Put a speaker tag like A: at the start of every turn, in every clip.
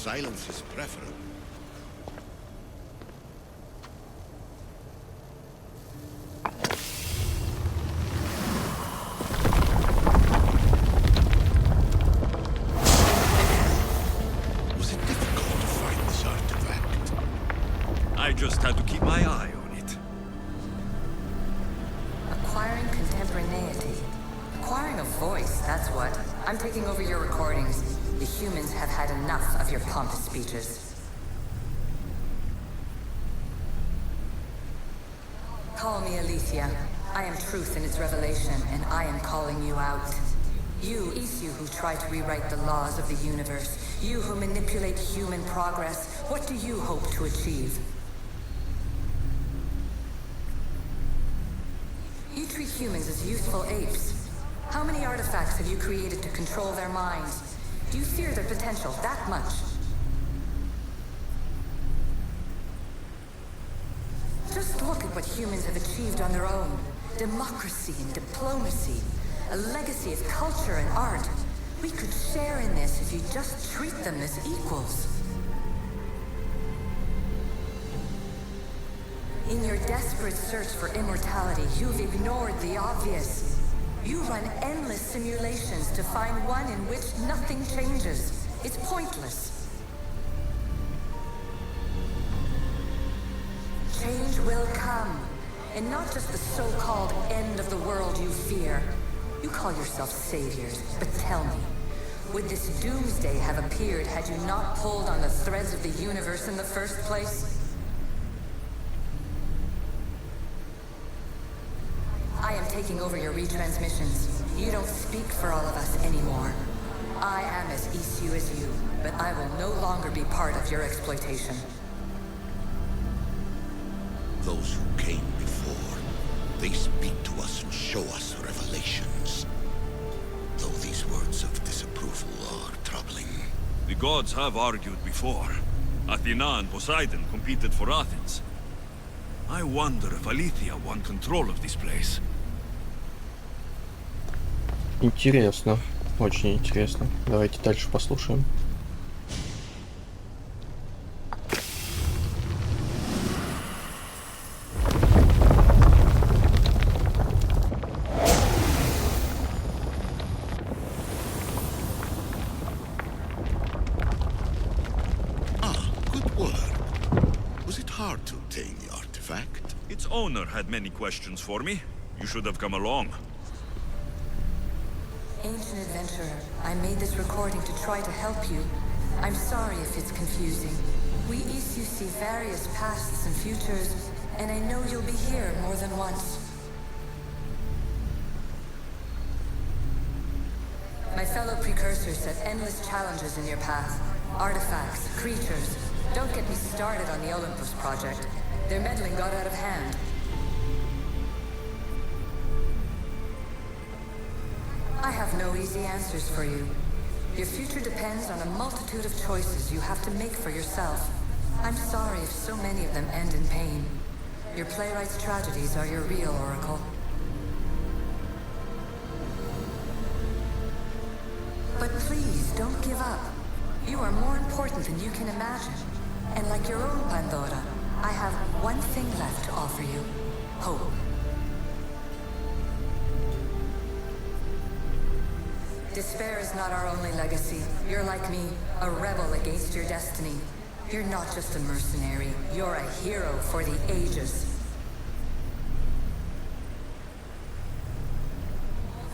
A: silence is preferable. Was it difficult to find this artifact?
B: I just had to keep my eye on it.
C: Acquiring contemporaneity. Acquiring a voice, that's what. I'm taking over your recordings. The humans have had enough of your pompous speeches. Call me Aletheia. I am truth in its revelation, and I am calling you out. You, Isu, who try to rewrite the laws of the universe. You who manipulate human progress. What do you hope to achieve? You treat humans as useful apes. How many artifacts have you created to control their minds? Do you fear their potential that much? Just look at what humans have achieved on their own. Democracy and diplomacy. A legacy of culture and art. We could share in this if you just treat them as equals. In your desperate search for immortality, you've ignored the obvious. You run endless simulations to find one in which nothing changes. It's pointless. Change will come, and not just the so-called end of the world you fear. You call yourself saviors, but tell me, would this doomsday have appeared had you not pulled on the threads of the universe in the first place? I am taking over your retransmissions. You don't speak for all of us anymore. I am as Isu as you, but I will no longer be part of your exploitation.
A: Those who came before, they speak to us and show us revelations. Though these words of disapproval are troubling.
B: The gods have argued before. Athena and Poseidon competed for Athens. I wonder if Aletheia won control of this place.
D: Интересно, очень интересно. Давайте дальше послушаем.
A: Good work. Was it hard to obtain the artifact?
B: Its owner had many questions for me. You should have come along.
C: Ancient adventurer, I made this recording to try to help you. I'm sorry if it's confusing. We Isu see various pasts and futures, and I know you'll be here more than once. My fellow precursors set endless challenges in your path. Artifacts, creatures. Don't get me started on the Olympus project. Their meddling got out of hand. I have no easy answers for you. Your future depends on a multitude of choices you have to make for yourself. I'm sorry if so many of them end in pain. Your playwright's tragedies are your real oracle. But please, don't give up. You are more important than you can imagine. And like your own Pandora, I have one thing left to offer you. Hope. Despair is not our only legacy. You're like me, a rebel against your destiny. You're not just a mercenary, you're a hero for the ages.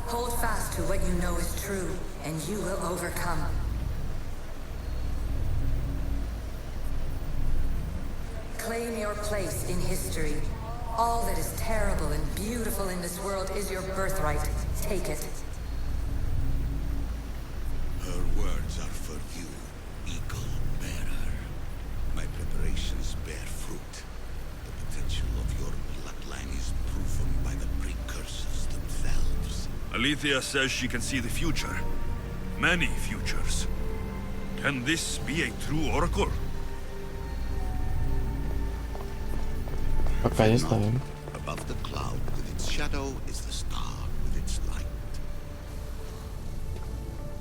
C: Hold fast to what you know is true, and you will overcome. Claim your place in history. All that is terrible and beautiful in this world is your birthright. Take it.
A: Her words are for you, Eagle Bearer. My preparations bear fruit. The potential of your bloodline is proven by the precursors themselves.
B: Aletheia says she can see the future. Many futures. Can this be a true oracle?
D: Пока не знаем.
A: Above the cloud with its shadow is the star with its light.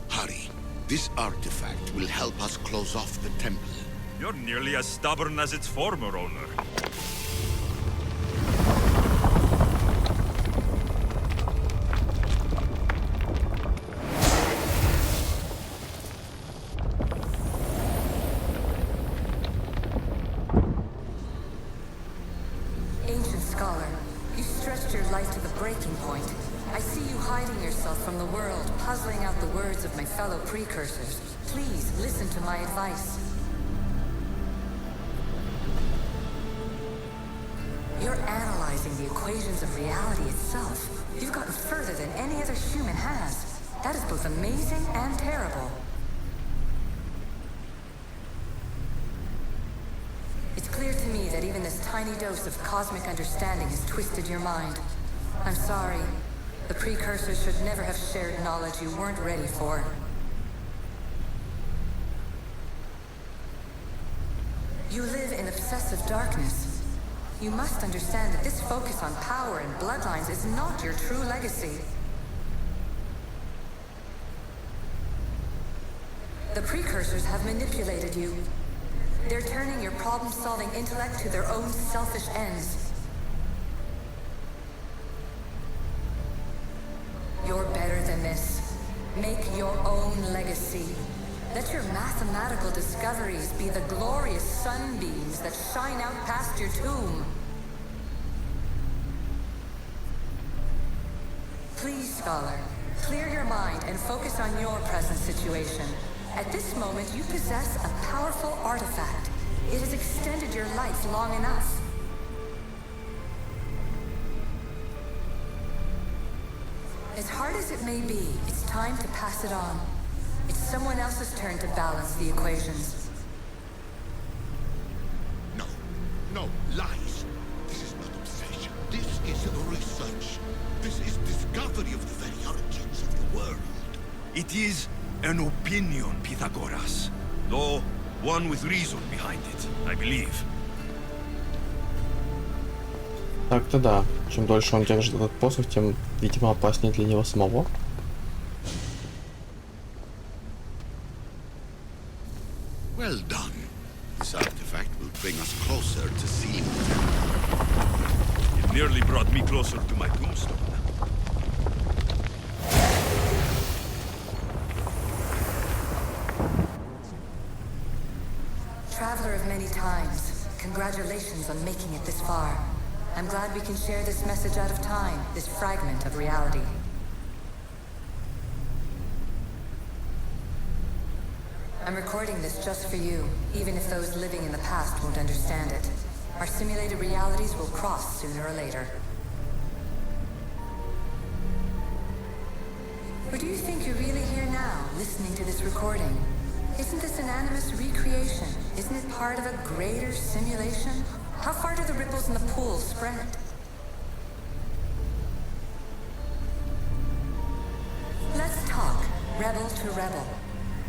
A: Hurry! This artifact will help us close off the temple.
B: You're nearly as stubborn as its former owner.
C: Ancient scholar, you stretched your life to the breaking point. I see you hiding yourself from the world, puzzling out the words of my fellow precursors. Please listen to my advice. You're analyzing the equations of reality itself. You've gotten further than any other human has. That is both amazing and terrible. It's clear to me that even this tiny dose of cosmic understanding has twisted your mind. I'm sorry. The precursors should never have shared knowledge you weren't ready for. You live in obsessive darkness. You must understand that this focus on power and bloodlines is not your true legacy. The precursors have manipulated you. They're turning your problem-solving intellect to their own selfish ends. You're better than this. Make your own legacy. Let your mathematical discoveries be the glorious sunbeams that shine out past your tomb. Please, scholar, clear your mind and focus on your present situation. At this moment, you possess a powerful artifact. It has extended your life long enough. As hard as it may be, it's time to pass it on. It's someone else's turn to balance the equations.
A: No, no, lies. This is not obsession. This is research. This is discovery of the very origins of the world.
B: It is an opinion, Pythagoras. Though one with reason behind it, I believe.
D: Так-то да. Чем дольше он держит этот посох, тем, видимо, опаснее для него самого.
A: Well done. This artifact will bring us closer to seeing the temple.
B: It nearly brought me closer to my tombstone.
C: Traveler of many times, congratulations on making it this far. I'm glad we can share this message out of time, this fragment of reality. I'm recording this just for you, even if those living in the past won't understand it. Our simulated realities will cross sooner or later. Or do you think you're really here now, listening to this recording? Isn't this an animus recreation? Isn't it part of a greater simulation? How far do the ripples in the pool spread? Let's talk, rebel to rebel.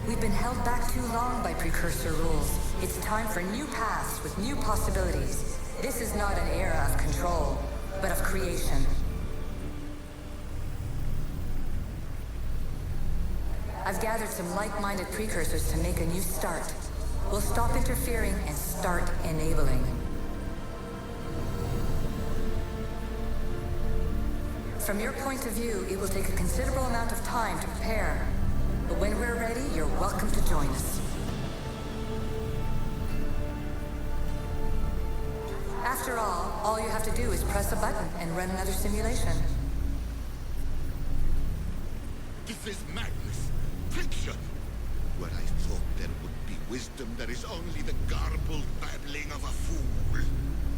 C: We've been held back too long by precursor rules. It's time for new paths with new possibilities. This is not an era of control, but of creation. I've gathered some like-minded precursors to make a new start. We'll stop interfering and start enabling. From your point of view, it will take a considerable amount of time to prepare. But when we're ready, you're welcome to join us. After all you have to do is press a button and run another simulation.
A: This is madness. Fiction. Where I thought there would be wisdom, there is only the garbled babbling of a fool.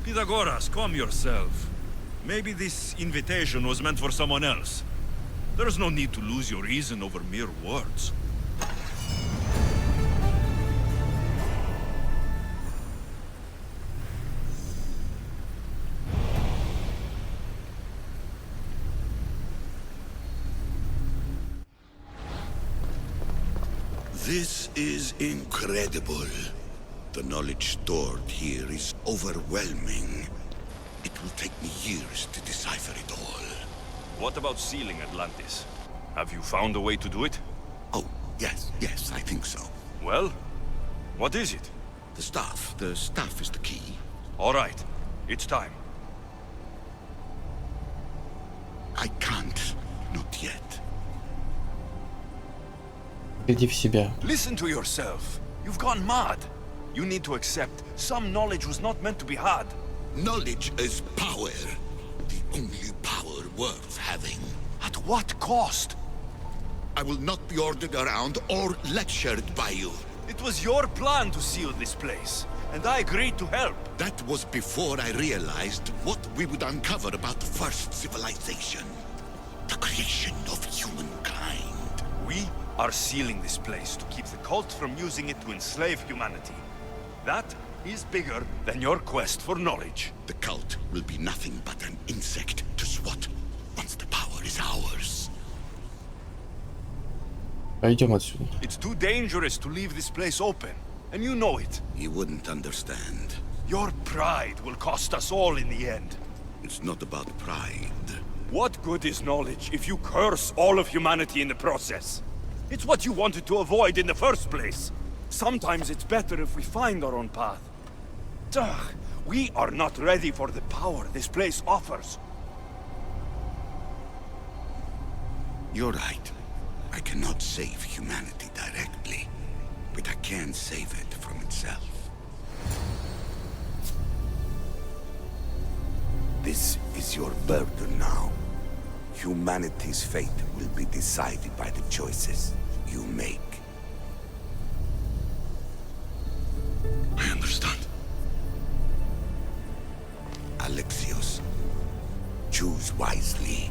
B: Pythagoras, calm yourself. Maybe this invitation was meant for someone else. There's no need to lose your reason over mere words.
A: This is incredible. The knowledge stored here is overwhelming. It will take me years to decipher it all.
B: What about sealing Atlantis? Have you found a way to do it?
A: Oh, Yes, I think so.
B: Well, what is it?
A: The staff is the key.
B: All right, it's time.
A: I can't, not yet.
D: Иди в себя.
B: Listen to yourself. You've gone mad. You need to accept some knowledge was not meant to be had.
A: Knowledge is power. The only power worth having.
B: At what cost?
A: I will not be ordered around or lectured by you.
B: It was your plan to seal this place, and I agreed to help.
A: That was before I realized what we would uncover about the first civilization. The creation of humankind.
B: We are sealing this place to keep the cult from using it to enslave humanity. That is bigger than your quest for knowledge.
A: The cult will be nothing but an insect to swat once the power is ours.
D: Пойдем отсюда.
B: It's too dangerous to leave this place open, and you know it.
A: You wouldn't understand.
B: Your pride will cost us all in the end.
A: It's not about pride.
B: What good is knowledge if you curse all of humanity in the process? It's what you wanted to avoid in the first place. Sometimes it's better if we find our own path. Ugh, we are not ready for the power this place offers.
A: You're right. I cannot save humanity directly, but I can save it from itself. This is your burden now. Humanity's fate will be decided by the choices you make. I understand. Alexios, choose wisely.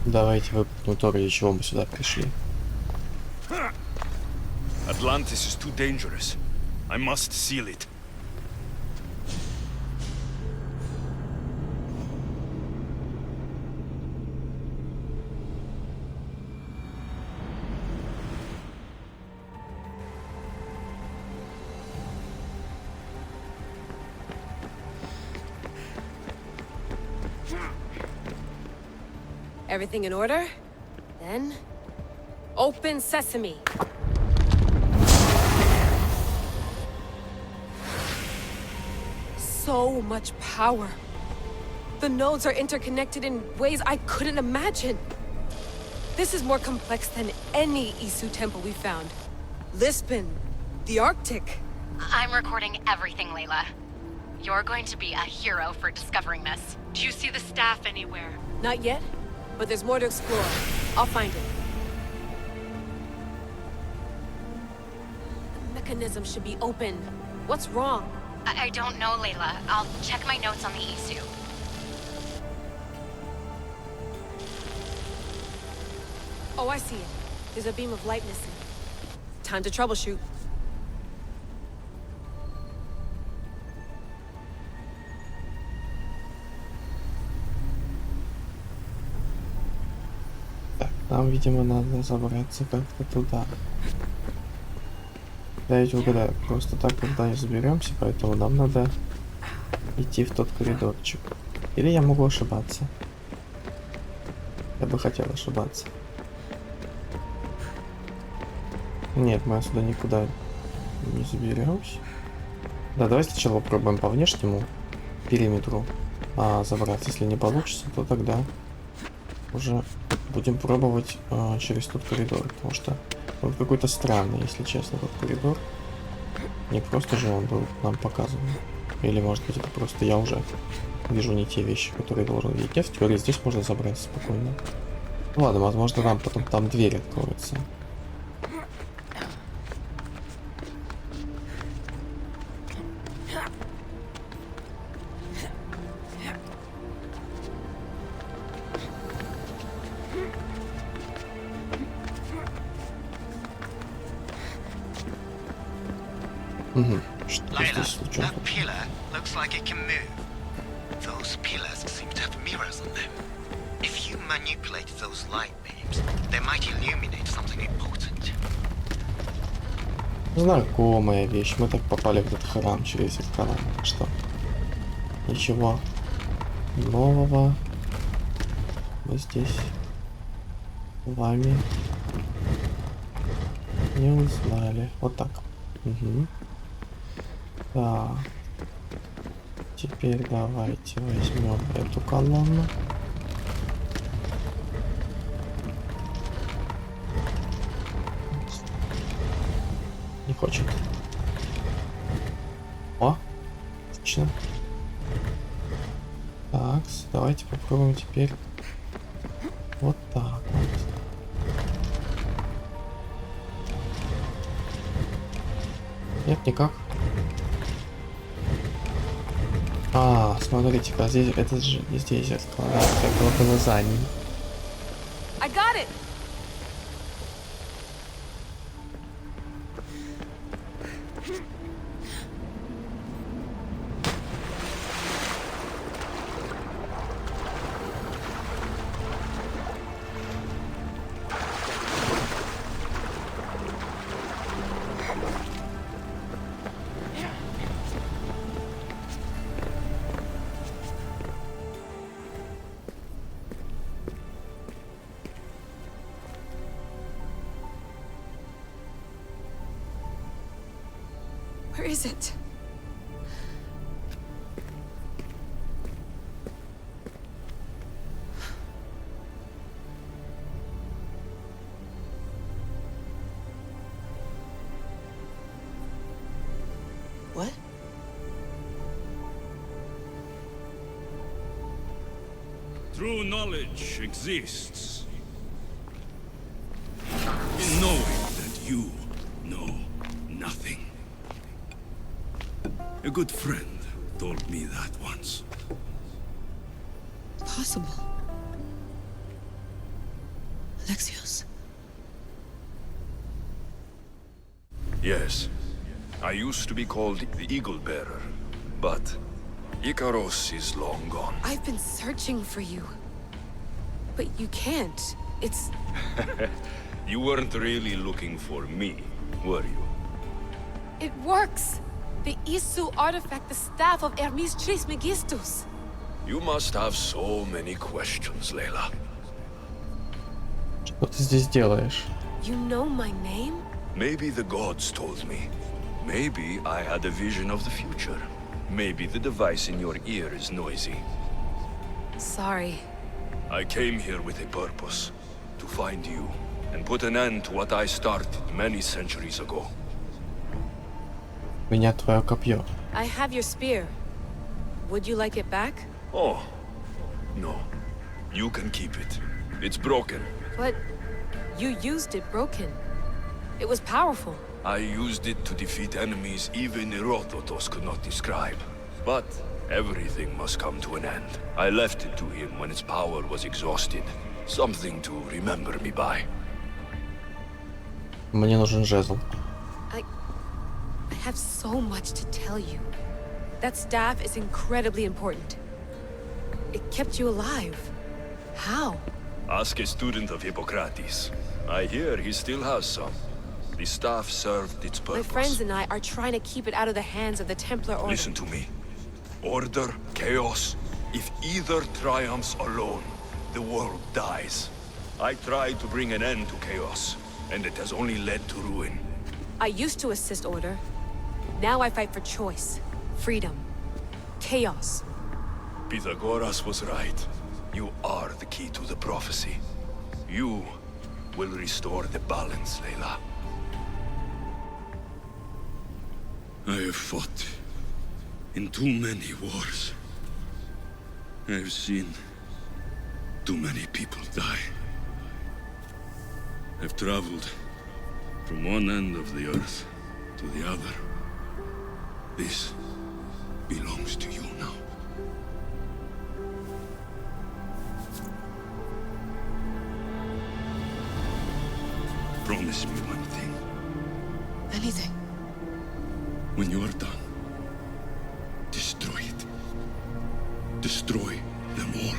D: Давайте выпрыгнем то, ради чего мы сюда пришли.
B: Atlantis is too dangerous. I must seal it.
E: Everything in order? Then... open sesame! So much power! The nodes are interconnected in ways I couldn't imagine! This is more complex than any Isu temple we found. Lisbon, the Arctic.
F: I'm recording everything, Layla. You're going to be a hero for discovering this. Do you see the staff anywhere?
E: Not yet, but there's more to explore. I'll find it. The mechanism should be open. What's wrong?
F: I don't know, Layla. I'll check my notes on the Isu.
E: Oh, I see it. There's a beam of light missing. Time to troubleshoot.
D: Так, нам, видимо, надо забраться как-то туда. Дайте угадаю, просто так когда не заберемся, поэтому нам надо идти в тот коридорчик. Или я могу ошибаться. Я бы хотел ошибаться. Нет, мы отсюда никуда не заберемся. Да, давай сначала попробуем по внешнему периметру забраться. Если не получится, то тогда уже будем пробовать через тот коридор. Потому что он какой-то странный, если честно, тот коридор. Не просто же он был нам показан. Или может быть это просто я уже вижу не те вещи, которые должен видеть. Нет, в теории здесь можно забраться спокойно. Ну ладно, возможно нам потом там дверь откроется. Что
G: Layla,
D: здесь случилось?
G: that pillar looks like it can move. Those pillars seem to have mirrors on them. If you manipulate those light beams, they might illuminate something important.
D: Знакомая вещь. Мы так попали в этот храм через зеркала. Что? Ничего нового. Мы здесь с вами не узнали. Вот так. Угу. Так. Теперь давайте возьмем эту колонну. Не хочет. О, отлично. Так, давайте попробуем теперь вот так вот. Нет, никак. А, смотрите-ка, здесь это же здесь зеркало, да, зеркало было за ним.
E: I got it! Where is it? What?
B: True knowledge exists in knowing that you know nothing. A good friend told me that once.
E: Possible. Alexios.
B: Yes. I used to be called the Eagle Bearer, but Icaros is long gone.
E: I've been searching for you. But you can't. It's...
B: You weren't really looking for me, were you?
E: It works! The Isu artifact, the staff of Hermes Trismegistus.
B: You must have so many questions, Layla.
D: Что ты здесь делаешь?
E: You know my name?
B: Maybe the gods told me. Maybe I had a vision of the future. Maybe the device in your ear is noisy.
E: Sorry.
B: I came here with a purpose. To find you, and put an end to what I started many centuries ago.
D: У меня твое копье.
E: I have your spear. Would you like it back?
B: Oh, no. You can keep it. It's broken.
E: But you used it broken. It was powerful.
B: I used it to defeat enemies even Herodotus could not describe. But everything must come to an end. I left it to him when its power was exhausted. Something to remember me by.
D: Мне нужен жезл.
E: I have so much to tell you. That staff is incredibly important. It kept you alive. How?
B: Ask a student of Hippocrates. I hear he still has some. The staff served its purpose.
E: My friends and I are trying to keep it out of the hands of the Templar Order.
B: Listen to me. Order, chaos. If either triumphs alone, the world dies. I tried to bring an end to chaos, and it has only led to ruin.
E: I used to assist Order. Now I fight for choice, freedom, chaos.
B: Pythagoras was right. You are the key to the prophecy. You will restore the balance, Layla. I have fought in too many wars. I have seen too many people die. I've traveled from one end of the earth to the other. This belongs to you now. Promise me one thing.
E: Anything.
A: When you are done, destroy it. Destroy them all.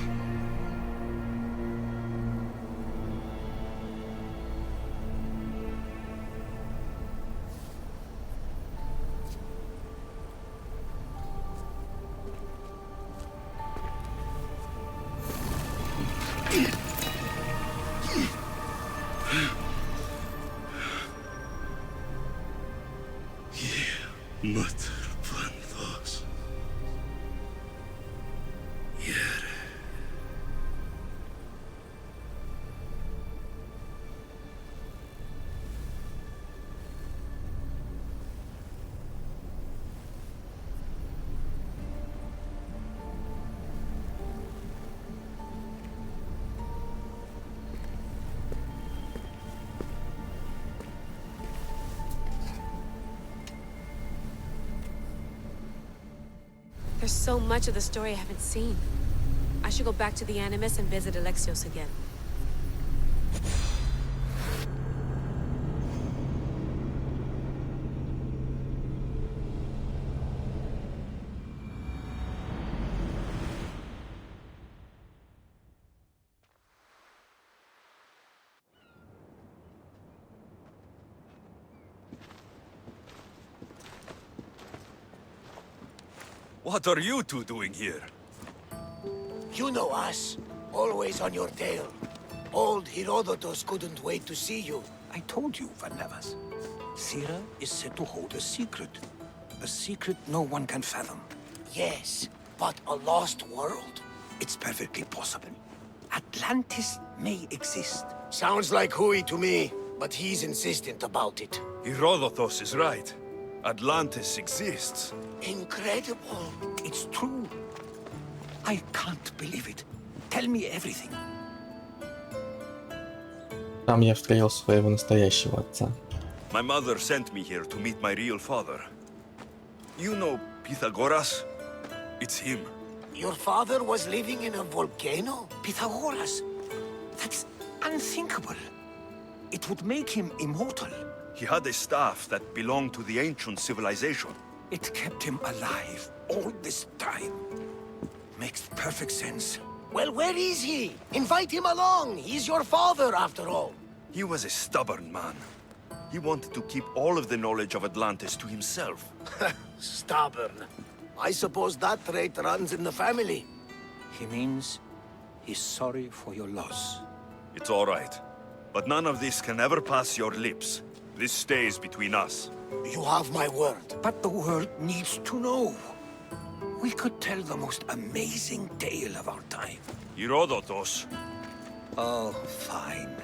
E: There's so much of the story I haven't seen. I should go back to the Animus and visit Alexios again.
B: What are you two doing here?
H: You know us. Always on your tail. Old Herodotus couldn't wait to see you.
I: I told you, Varnavas. Thera is said to hold a secret. A secret no one can fathom.
H: Yes, but a lost world?
I: It's perfectly possible. Atlantis may exist.
H: Sounds like Hui to me, but he's insistent about it.
B: Herodotus is right. Atlantis exists.
H: Incredible.
I: It's true. I can't believe it. Tell me everything.
D: Там я встретил своего настоящего отца.
B: My mother sent me here to meet my real father. You know Pythagoras? It's him.
H: Your father was living in a volcano?
I: Pythagoras. That's unthinkable. It would make him immortal.
B: He had a staff that belonged to the ancient civilization.
I: It kept him alive all this time. Makes perfect sense.
H: Well, where is he? Invite him along. He's your father, after all.
B: He was a stubborn man. He wanted to keep all of the knowledge of Atlantis to himself.
H: Stubborn. I suppose that trait runs in the family.
I: He means he's sorry for your loss.
B: It's all right. But none of this can ever pass your lips. This stays between us.
H: You have my word.
I: But the world needs to know. We could tell the most amazing tale of our time.
B: Herodotus.
I: Oh, fine.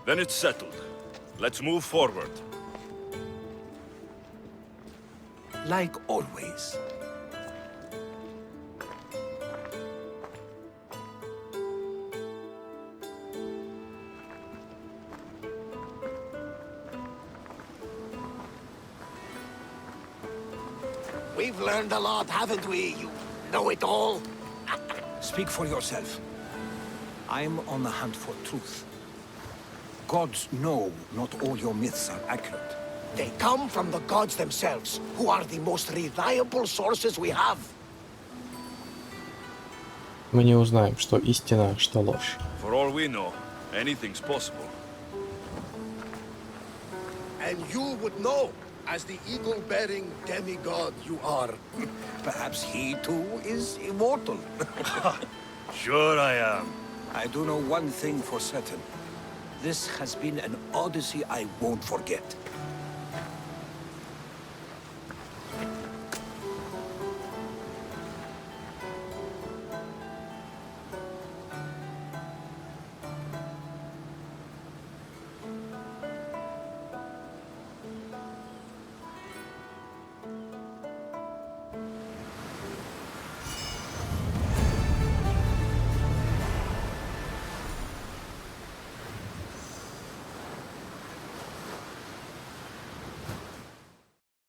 B: Then it's settled. Let's move forward.
I: Like always.
H: We've learned a lot, haven't we? You know it all.
I: Speak for yourself. I'm on the hunt for truth. Gods know not all your myths are accurate.
H: They come from the gods themselves, who are the most reliable sources we have.
D: Мы не узнаем, что истина, что ложь.
B: For all we know, anything's possible.
H: And you would know, as the eagle-bearing demigod you are.
I: Perhaps he too is immortal.
B: Sure I am.
I: I do know one thing for certain. This has been an Odyssey I won't forget.